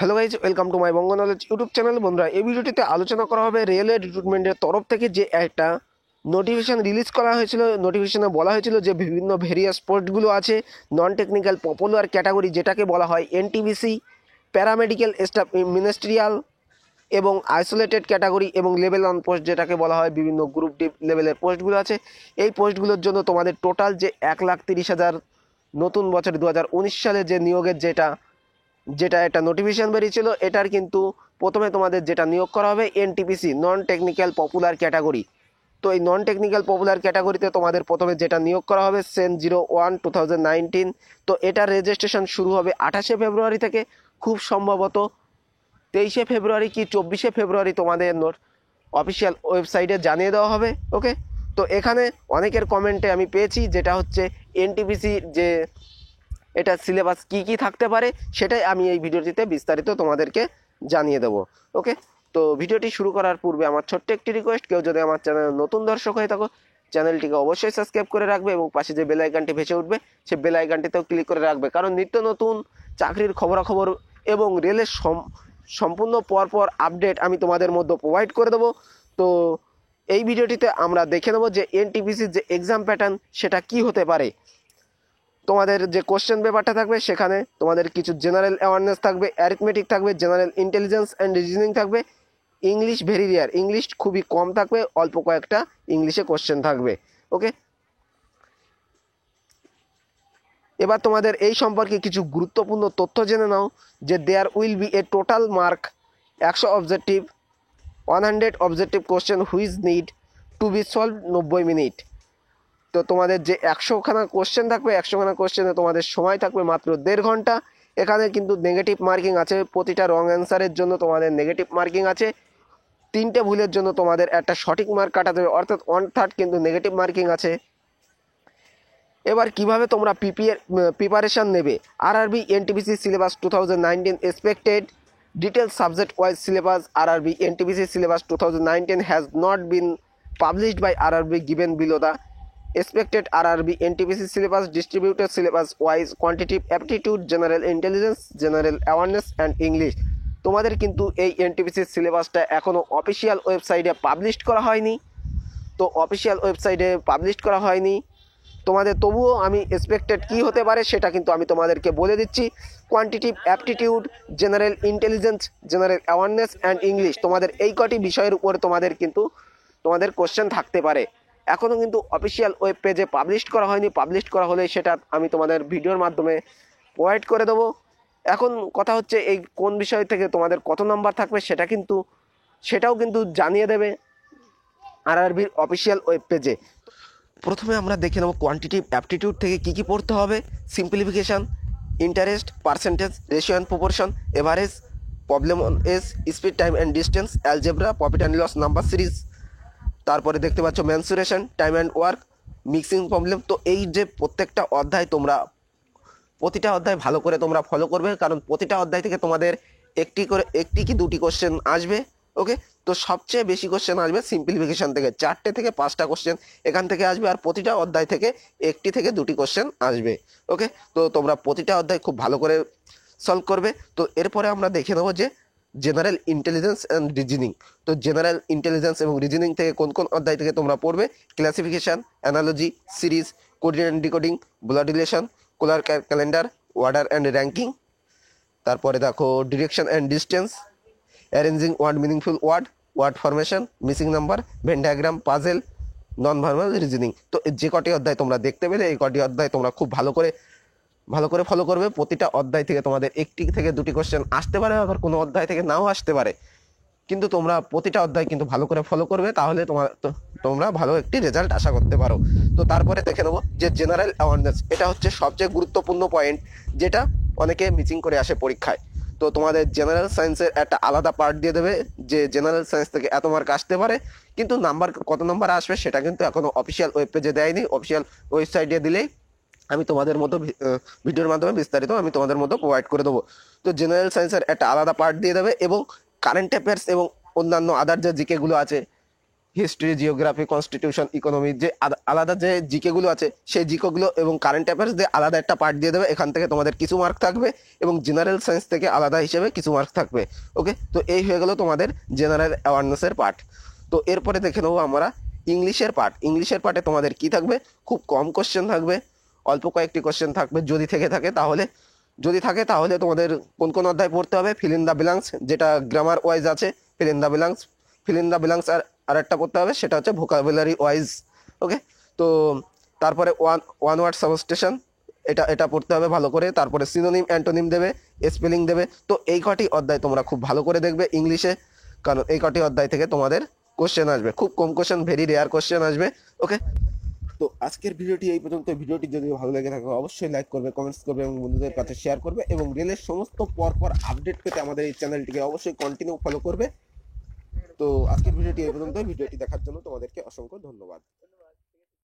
Hello guys, welcome to my Banga knowledge YouTube channel. বন্ধুরা, এই ভিডিওটিতে আলোচনা করা হবে রেলওয়ে রিক্রুটমেন্টের তরফ থেকে যে একটা নোটিফিকেশান রিলিজ করা হয়েছিল। নোটিফিকেশানে বলা হয়েছিল যে বিভিন্ন ভেরিয়াস পোস্টগুলো আছে নন টেকনিক্যাল পপুলার ক্যাটাগরি, যেটাকে বলা হয় এনটিপিসি, প্যারামেডিক্যাল স্টাফ, মিনিস্ট্রিয়াল এবং আইসোলেটেড ক্যাটাগরি এবং লেভেল অন পোস্ট, যেটাকে বলা হয় বিভিন্ন গ্রুপ ডি লেভেলের পোস্টগুলো আছে। এই পোস্টগুলোর জন্য তোমাদের টোটাল যে 1,30,000 নতুন বছর 2019 সালে যে নিয়োগের যেটা একটা নোটিফিকেশান বেরিয়েছিল, এটার কিন্তু প্রথমে তোমাদের যেটা নিয়োগ করা হবে NTPC, non technical popular category. তো এই নন টেকনিক্যাল পপুলার ক্যাটাগরিতে তোমাদের প্রথমে যেটা নিয়োগ করা হবে Sen01-2019। তো এটার রেজিস্ট্রেশন শুরু হবে 28শে ফেব্রুয়ারি থেকে, খুব সম্ভবত 23শে ফেব্রুয়ারি কি 24শে ফেব্রুয়ারি তোমাদের অফিসিয়াল ওয়েবসাইটে জানিয়ে দেওয়া হবে। ওকে, তো এখানে অনেকের কমেন্টে আমি পেয়েছি যেটা হচ্ছে এনটিপিসি যে এটা সিলেবাস কি কি থাকতে পারে, সেটাই আমি এই ভিডিওটিতে বিস্তারিত তোমাদেরকে জানিয়ে দেবো। ওকে, তো ভিডিওটি শুরু করার পূর্বে আমার ছোট্ট একটি রিকোয়েস্ট, কেউ যদি আমার চ্যানেলে নতুন দর্শক হয়ে থাকো, চ্যানেলটিকে অবশ্যই সাবস্ক্রাইব করে রাখবে এবং পাশে যে বেল আইকনটি ভেসে উঠবে সেই বেল আইকনটিতেও ক্লিক করে রাখবে, কারণ নিত্য নতুন চাকরির খবরাখবর এবং রেলের সম্পূর্ণ পরপর আপডেট আমি তোমাদের মধ্যে প্রোভাইড করে দেবো। তো এই ভিডিওটিতে আমরা দেখে নেব যে এনটিপিসির যে এক্সাম প্যাটার্ন সেটা কি হতে পারে। তোমাদের যে কোশ্চেন পেপারটা থাকবে সেখানে তোমাদের কিছু জেনারেল অ্যাওয়ারনেস থাকবে, অ্যারিথমেটিক থাকবে, জেনারেল ইন্টেলিজেন্স অ্যান্ড রিজনিং থাকবে, ইংলিশ ভেরি রেয়ার, ইংলিশ খুবই কম থাকবে, অল্প কয়েকটা ইংলিশে কোশ্চেন থাকবে। ওকে, এবার তোমাদের এই সম্পর্কে কিছু গুরুত্বপূর্ণ তথ্য জেনে নাও যে there will be a total mark 100 objective, 100 objective question which need to be solve 90 minute. তো তোমাদের যে 100খানা কোশ্চেন থাকবে, 100খানা কোশ্চেনে তোমাদের সময় থাকবে মাত্র 1.5 ঘন্টা। এখানে কিন্তু নেগেটিভ মার্কিং আছে, প্রতিটা রং অ্যান্সারের জন্য তোমাদের নেগেটিভ মার্কিং আছে। 3টে ভুলের জন্য তোমাদের একটা সঠিক মার্ক কাটাতে হবে, অর্থাৎ 1/3 কিন্তু নেগেটিভ মার্কিং আছে। এবার কিভাবে তোমরা প্রিপারেশান নেবে? RRB NTPC syllabus 2019 expected detail subject wise syllabus. RRB NTPC syllabus 2019 has not been published by RRB given below the expected RRB NTPC syllabus distributed syllabus wise quantitative aptitude, general intelligence, general awareness and English। তোমাদের কিন্তু এই NTPC সিলেবাসটা এখনও official ওয়েবসাইটে publish করা হয়নি। তো official ওয়েবসাইটে পাবলিশ করা হয়নি তোমাদের, তবুও আমি এক্সপেক্টেড কী হতে পারে সেটা কিন্তু আমি তোমাদেরকে বলে দিচ্ছি। Quantitative aptitude, general intelligence, general awareness and English, তোমাদের এই কটি বিষয়ের উপরে তোমাদের কোশ্চেন থাকতে পারে। এখনও কিন্তু অফিসিয়াল ওয়েব পেজে পাবলিশ করা হয়নি, পাবলিশ করা হলে সেটা আমি তোমাদের ভিডিওর মাধ্যমে প্রোভাইড করে দেবো। এখন কথা হচ্ছে এই কোন বিষয় থেকে তোমাদের কত নাম্বার থাকবে সেটাও কিন্তু জানিয়ে দেবে আরআরবির অফিসিয়াল ওয়েব পেজে। প্রথমে আমরা দেখে নেব কোয়ান্টিটিভ অ্যাপটিটিউড থেকে কী কী পড়তে হবে। Simplification, interest, percentage, ratio and proportion, average, problem on age, speed, time and distance, algebra, profit and loss, number series. তারপরে দেখতে পাচ্ছ mensuration, time and work, mixing problem. তো এই যে প্রত্যেকটা অধ্যায় প্রতিটা অধ্যায় ভালো করে তোমরা ফলো করবে, কারণ প্রতিটা অধ্যায় থেকে তোমাদের একটি কি দুটি কোশ্চেন আসবে। ওকে, তো সবচেয়ে বেশি কোশ্চেন আসবে সিম্পলিফিকেশন থেকে, 4টে থেকে 5টা কোশ্চেন এখান থেকে আসবে, আর প্রতিটা অধ্যায় থেকে একটি থেকে দুটি কোশ্চেন আসবে। ওকে, তো তোমরা প্রতিটা অধ্যায় খুব ভালো করে সলভ করবে। তো এরপরে আমরা দেখে নেবো যে জেনারেল ইন্টেলিজেন্স অ্যান্ড রিজনিং। তো জেনারেল ইন্টেলিজেন্স এবং রিজনিং থেকে কোন কোন অধ্যায় থেকে তোমরা পড়বে? Classification, analogy, series, coding and decoding, blood relation, clock calendar, order and ranking. তারপরে দেখো direction and distance, arranging word, meaningful word, word formation, missing number, Venn diagram, puzzle, non verbal reasoning. তো যে কটি অধ্যায় তোমরা দেখতে পেলে, এই কটি অধ্যায় তোমরা খুব ভালো করে ফলো করবে। প্রতিটা অধ্যায় থেকে তোমাদের একটি থেকে দুটি কোশ্চেন আসতে পারে, আবার কোনো অধ্যায় থেকে নাও আসতে পারে, কিন্তু তোমরা প্রতিটা অধ্যায় কিন্তু ভালো করে ফলো করবে, তাহলে তোমরা ভালো একটি রেজাল্ট আশা করতে পারো। তো তারপরে দেখে নেবো যে জেনারেল অ্যাওয়ারনেস, এটা হচ্ছে সবচেয়ে গুরুত্বপূর্ণ পয়েন্ট, যেটা অনেকে মিসিং করে আসে পরীক্ষায়। তো তোমাদের জেনারেল সায়েন্সের একটা আলাদা পার্ট দিয়ে দেবে যে জেনারেল সায়েন্স থেকে এত মার্ক আসতে পারে, কিন্তু কত নাম্বার আসবে সেটা কিন্তু এখনো অফিসিয়াল ওয়েব পেজে দেয়নি। অফিসিয়াল ওয়েবসাইটে দিলেই আমি তোমাদের মতো ভিডিওর মাধ্যমে বিস্তারিত আমি তোমাদের মতো প্রোভাইড করে দেবো। তো জেনারেল সায়েন্সের একটা আলাদা পার্ট দিয়ে দেবে, এবং কারেন্ট অ্যাফেয়ার্স এবং অন্যান্য আদার যে জিকেগুলো আছে হিস্ট্রি, জিওগ্রাফি, কনস্টিটিউশন, ইকোনমি, যে আলাদা যে জিকেগুলো আছে সেই জিকেগুলো এবং কারেন্ট অ্যাফেয়ার্স দিয়ে আলাদা একটা পার্ট দিয়ে দেবে। এখান থেকে তোমাদের কিছু মার্ক থাকবে এবং জেনারেল সায়েন্স থেকে আলাদা হিসেবে কিছু মার্ক থাকবে। ওকে, তো এই হয়ে গেল তোমাদের জেনারেল অ্যাওয়ারনেসের পার্ট। তো এরপরে দেখে নেবো আমরা ইংলিশের পার্ট। ইংলিশের পার্টে তোমাদের কি থাকবে, খুব কম কোশ্চেন থাকবে, অল্প কয়েকটি কোশ্চেন থাকবে যদি থেকে থাকে তাহলে। যদি থাকে তাহলে তোমাদের কোন কোন অধ্যায় পড়তে হবে, ফিল ইন দ্য ব্ল্যাঙ্কস, যেটা গ্রামার ওয়াইজ আছে, fill in the blanks, fill in the blanks আর একটা পড়তে হবে, সেটা হচ্ছে ভোকাবুলারি ওয়াইজ। ওকে, তো তারপরে ওয়ান ওয়ার্ড সাবস্টেশন, এটা এটা পড়তে হবে ভালো করে। তারপরে সিনোনিম অ্যান্টোনিম দেবে, স্পেলিং দেবে। তো এই কটি অধ্যায় তোমরা খুব ভালো করে দেখবে ইংলিশে, কারণ এই কটি অধ্যায় থেকে তোমাদের কোশ্চেন আসবে, খুব কম কোশ্চেন, ভেরি রেয়ার কোশ্চেন আসবে। ওকে, তো আজকের ভিডিওটি এই পর্যন্ত। ভিডিওটি যদি ভালো লেগে থাকে অবশ্যই লাইক করবে, কমেন্টস করবে এবং বন্ধুদের কাছে শেয়ার করবে, এবং রেলের সমস্ত পরপর আপডেট পেতে আমাদের এই চ্যানেলটিকে অবশ্যই কন্টিনিউ ফলো করবে। তো আজকের ভিডিওটি এই পর্যন্ত। ভিডিওটি দেখার জন্য তোমাদেরকে অসংখ্য ধন্যবাদ।